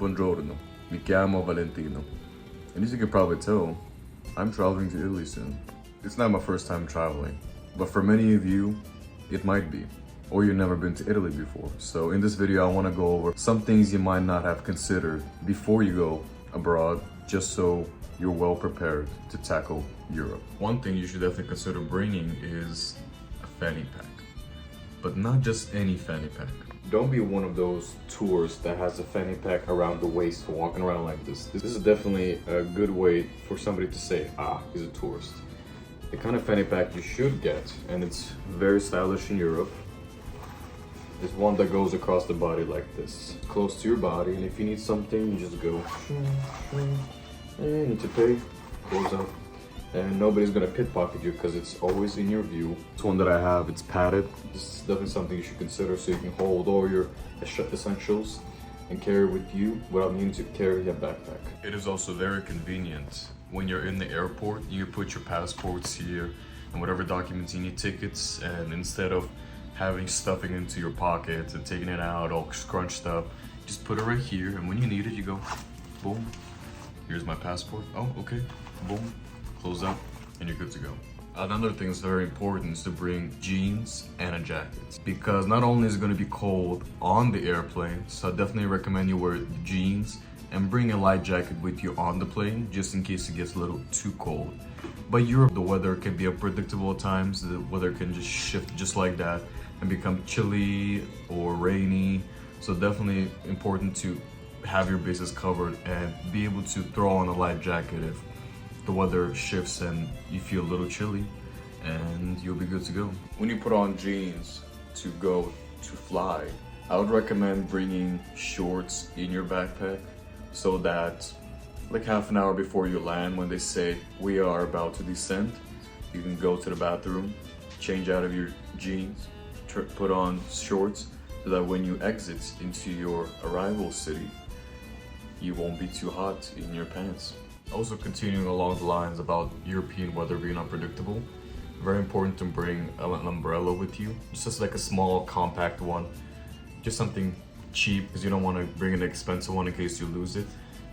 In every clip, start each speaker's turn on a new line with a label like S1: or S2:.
S1: Buongiorno, mi chiamo Valentino. And as you can probably tell, I'm traveling to Italy soon. It's not my first time traveling, but for many of you, it might be. Or you've never been to Italy before. So in this video, I want to go over some things you might not have considered before you go abroad, just so you're well prepared to tackle Europe. One thing you should definitely consider bringing is a fanny pack. But not just any fanny pack. Don't be one of those tourists that has a fanny pack around the waist walking around like this. This is definitely a good way for somebody to say, ah, he's a tourist. The kind of fanny pack you should get, and it's very stylish in Europe, is one that goes across the body like this. Close to your body, and if you need something, you just go, and you need to pay, goes up. And nobody's gonna pickpocket you because it's always in your view. This one that I have, it's padded. This is definitely something you should consider so you can hold all your essentials and carry with you without needing to carry a backpack. It is also very convenient. When you're in the airport, you put your passports here and whatever documents you need, tickets, and instead of having stuffing into your pockets and taking it out all scrunched up, just put it right here, and when you need it, you go, boom, here's my passport. Oh, okay, boom. Close up and you're good to go. Another thing that's very important is to bring jeans and a jacket, because not only is it going to be cold on the airplane, so I definitely recommend you wear jeans and bring a light jacket with you on the plane just in case it gets a little too cold. But Europe, the weather can be unpredictable at times. The weather can just shift just like that and become chilly or rainy, so definitely important to have your bases covered and be able to throw on a light jacket if the weather shifts and you feel a little chilly, and you'll be good to go. When you put on jeans to go to fly, I would recommend bringing shorts in your backpack so that like half an hour before you land, when they say we are about to descend, you can go to the bathroom, change out of your jeans, put on shorts, so that when you exit into your arrival city, you won't be too hot in your pants. Also, continuing along the lines about European weather being unpredictable, very important to bring an umbrella with you. It's just like a small compact one, just something cheap, because you don't want to bring an expensive one in case you lose it.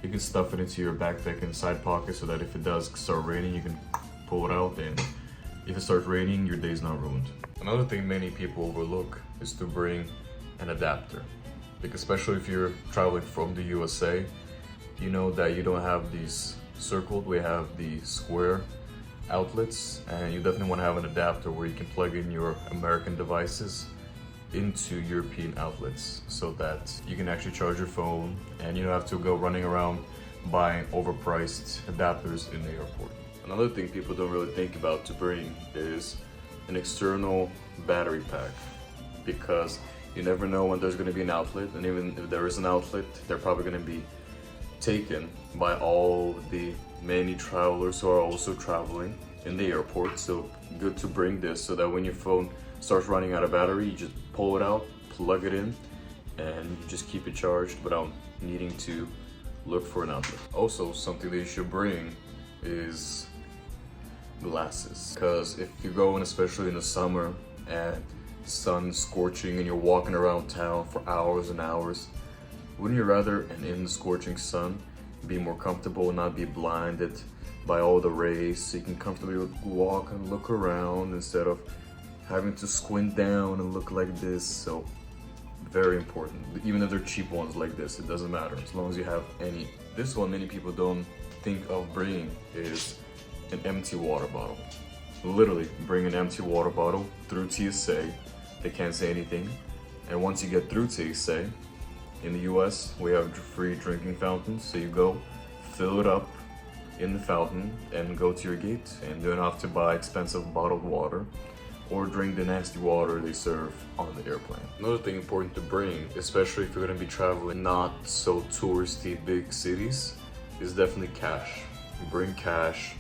S1: You can stuff it into your backpack in the side pocket so that if it does start raining, you can pull it out, and if it starts raining, your day's not ruined. Another thing many people overlook is to bring an adapter, like especially if you're traveling from the USA, you know that you don't have these circled, we have the square outlets, and you definitely want to have an adapter where you can plug in your American devices into European outlets so that you can actually charge your phone and you don't have to go running around buying overpriced adapters in the airport. Another thing people don't really think about to bring is an external battery pack, because you never know when there's going to be an outlet, and even if there is an outlet, they're probably going to be taken by all the many travelers who are also traveling in the airport. So good to bring this so that when your phone starts running out of battery, you just pull it out, plug it in, and you just keep it charged without needing to look for an outlet. Also, something that you should bring is glasses, because if you're going, especially in the summer, and the sun's scorching and you're walking around town for hours and hours, wouldn't you rather, and in the scorching sun, be more comfortable and not be blinded by all the rays, so you can comfortably walk and look around instead of having to squint down and look like this? So very important. Even if they're cheap ones like this, it doesn't matter as long as you have any. This one many people don't think of bringing is an empty water bottle. Literally bring an empty water bottle through TSA. They can't say anything, and once you get through TSA, in the US, we have free drinking fountains, so you go, fill it up in the fountain, and go to your gate, and you don't have to buy expensive bottled water or drink the nasty water they serve on the airplane. Another thing important to bring, especially if you're going to be traveling not so touristy big cities, is definitely cash. You bring cash,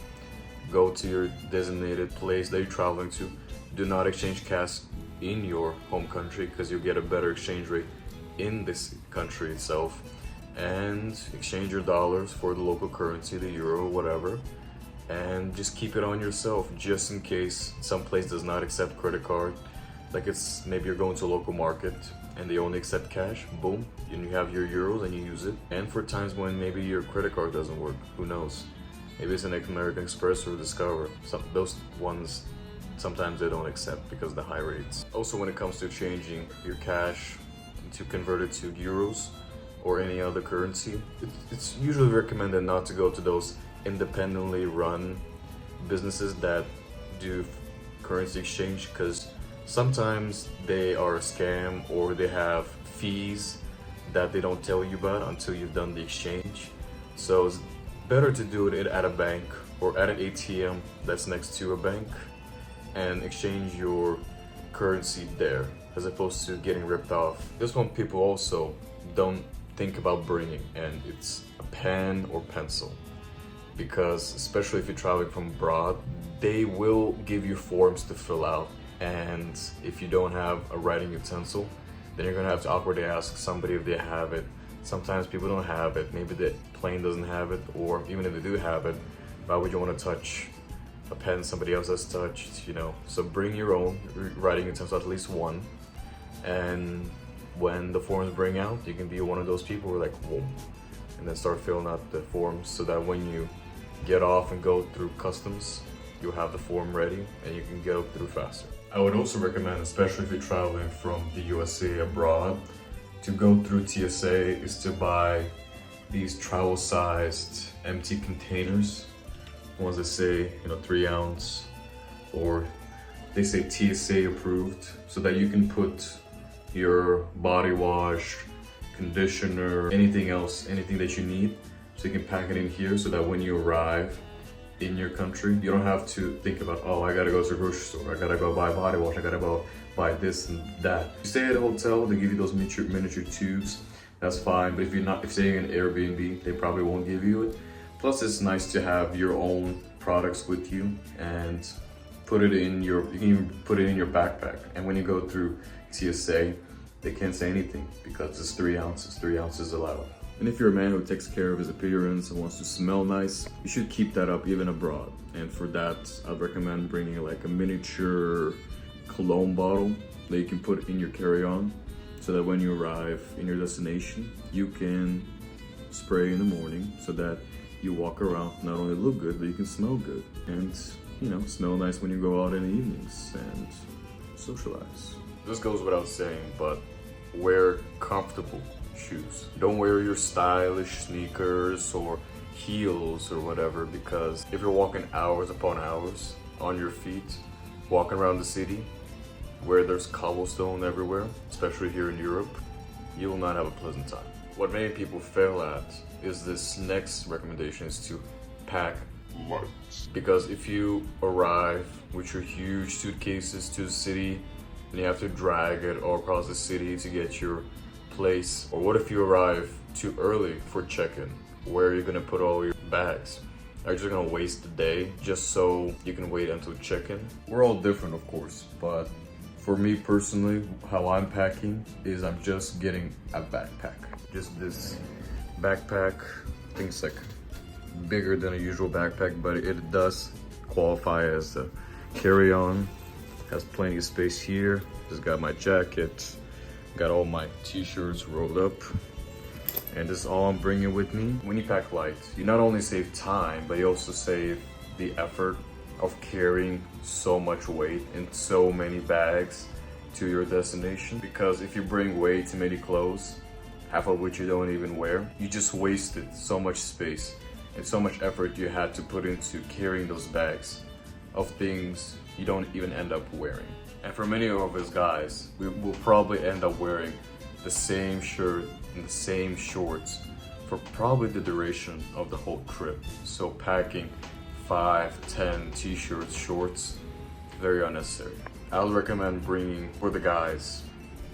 S1: go to your designated place that you're traveling to. Do not exchange cash in your home country, because you'll get a better exchange rate in this country itself, and exchange your dollars for the local currency, the euro, whatever, and just keep it on yourself just in case some place does not accept credit card. Like, it's maybe you're going to a local market and they only accept cash, boom, and you have your euros and you use it. And for times when maybe your credit card doesn't work, who knows? Maybe it's an American Express or Discover. Those ones, sometimes they don't accept because of the high rates. Also, when it comes to changing your cash to convert it to euros or any other currency, it's usually recommended not to go to those independently run businesses that do currency exchange, because sometimes they are a scam or they have fees that they don't tell you about until you've done the exchange. So it's better to do it at a bank or at an ATM that's next to a bank and exchange your currency there as opposed to getting ripped off. This one people also don't think about bringing, and it's a pen or pencil, because especially if you're traveling from abroad, they will give you forms to fill out, and if you don't have a writing utensil, then you're gonna have to awkwardly ask somebody if they have it. Sometimes people don't have it, maybe the plane doesn't have it, or even if they do have it, why would you want to touch a pen somebody else has touched, you know? So bring your own writing utensil, at least one, and when the forms bring out, you can be one of those people who are like, whoa, and then start filling out the forms so that when you get off and go through customs, you'll have the form ready and you can go through faster. I would also recommend, especially if you're traveling from the USA abroad, to go through TSA is to buy these travel-sized empty containers. Ones that say, 3 ounce, or they say TSA approved, so that you can put your body wash, conditioner, anything else, anything that you need, so you can pack it in here so that when you arrive in your country, you don't have to think about, oh, I gotta go to the grocery store, I gotta go buy body wash, I gotta go buy this and that. If you stay at a hotel, they give you those miniature tubes, that's fine, but if you're staying in Airbnb, they probably won't give you it. Plus, it's nice to have your own products with you and you can even put it in your backpack. And when you go through TSA, they can't say anything because it's 3 ounces, 3 ounces allowed. And if you're a man who takes care of his appearance and wants to smell nice, you should keep that up even abroad. And for that, I'd recommend bringing like a miniature cologne bottle that you can put in your carry-on, so that when you arrive in your destination, you can spray in the morning so that you walk around, not only look good, but you can smell good. And, smell nice when you go out in the evenings and socialize. This goes without saying, but wear comfortable shoes. Don't wear your stylish sneakers or heels or whatever, because if you're walking hours upon hours on your feet, walking around the city where there's cobblestone everywhere, especially here in Europe, you will not have a pleasant time. What many people fail at is this next recommendation, is to pack light. Because if you arrive with your huge suitcases to the city and you have to drag it all across the city to get your place, or what if you arrive too early for check-in? Where are you gonna put all your bags? Are you just gonna waste the day just so you can wait until check-in? We're all different, of course, but for me personally, how I'm packing is I'm just getting a backpack. Just this backpack, I think it's like bigger than a usual backpack, but it does qualify as a carry-on. Has plenty of space here. Just got my jacket, got all my t-shirts rolled up, and this is all I'm bringing with me. When you pack light, you not only save time, but you also save the effort of carrying so much weight in so many bags to your destination. Because if you bring way too many clothes, half of which you don't even wear, you just wasted so much space and so much effort you had to put into carrying those bags of things you don't even end up wearing. And for many of us guys, we will probably end up wearing the same shirt and the same shorts for probably the duration of the whole trip. So packing 5, 10 t-shirts, shorts, very unnecessary. I would recommend bringing, for the guys,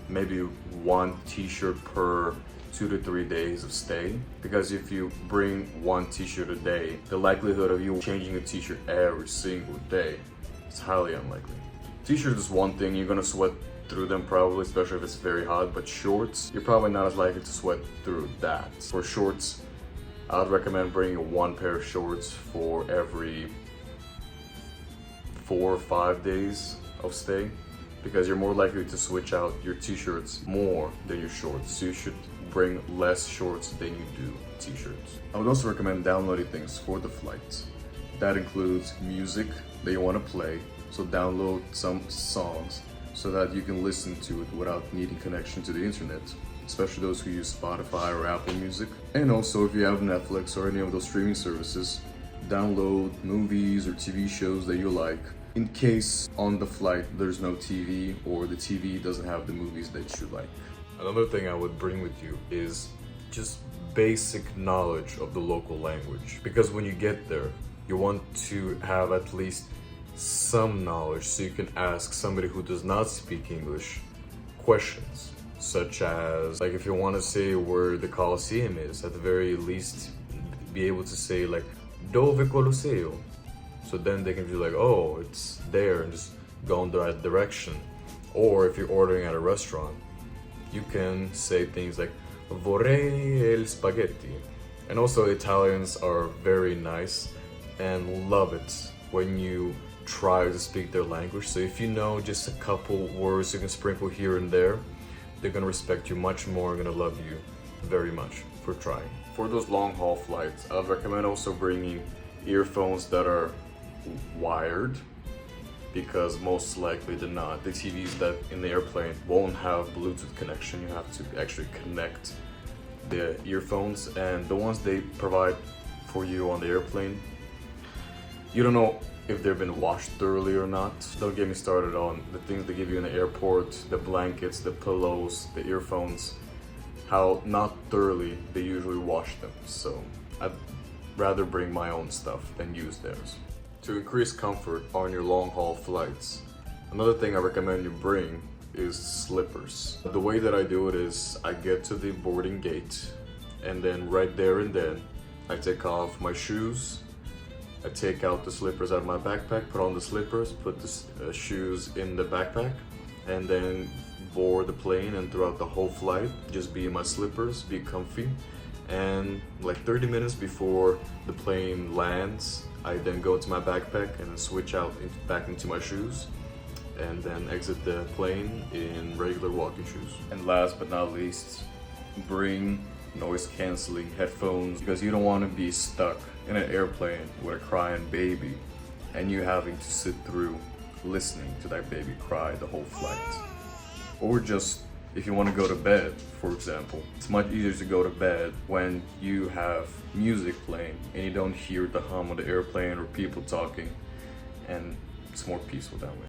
S1: maybe 1 t-shirt per 2 to 3 days of stay. Because if you bring 1 t-shirt a day, the likelihood of you changing a t-shirt every single day is highly unlikely. T-shirt is one thing, you're gonna sweat through them probably, especially if it's very hot, but shorts, you're probably not as likely to sweat through that. For shorts, I would recommend bringing 1 pair of shorts for every 4 or 5 days of stay. because you're more likely to switch out your t-shirts more than your shorts. So you should bring less shorts than you do t-shirts. I would also recommend downloading things for the flight. That includes music that you want to play. So download some songs so that you can listen to it without needing connection to the internet, especially those who use Spotify or Apple Music. And also, if you have Netflix or any of those streaming services, download movies or TV shows that you like, in case on the flight there's no TV or the TV doesn't have the movies that you like. Another thing I would bring with you is just basic knowledge of the local language, because when you get there, you want to have at least some knowledge so you can ask somebody who does not speak English questions, such as, like, if you want to say where the Colosseum is, at the very least be able to say like Dove Colosseo, so then they can be like, oh, it's there, and just go in the right direction. Or if you're ordering at a restaurant, you can say things like vorrei il spaghetti. And also, Italians are very nice and love it when you try to speak their language. So if you know just a couple words you can sprinkle here and there, they're gonna respect you much more and gonna love you very much for trying. For those long haul flights, I'd recommend also bringing earphones that are wired, because most likely than not, the TVs that in the airplane won't have Bluetooth connection. You have to actually connect the earphones, and the ones they provide for you on the airplane, you don't know if they've been washed thoroughly or not. Don't get me started on the things they give you in the airport, the blankets, the pillows, the earphones, how not thoroughly they usually wash them. So I'd rather bring my own stuff than use theirs. To increase comfort on your long haul flights, another thing I recommend you bring is slippers. The way that I do it is I get to the boarding gate, and then right there and then I take off my shoes, I take out the slippers out of my backpack, put on the slippers, put the shoes in the backpack, and then board the plane. And throughout the whole flight, just be in my slippers, be comfy. And like 30 minutes before the plane lands, I then go into my backpack and then switch out back into my shoes, and then exit the plane in regular walking shoes. And last but not least, bring noise canceling headphones, because you don't want to be stuck in an airplane with a crying baby and you having to sit through listening to that baby cry the whole flight. Or just if you want to go to bed, for example, it's much easier to go to bed when you have music playing and you don't hear the hum of the airplane or people talking, and it's more peaceful that way.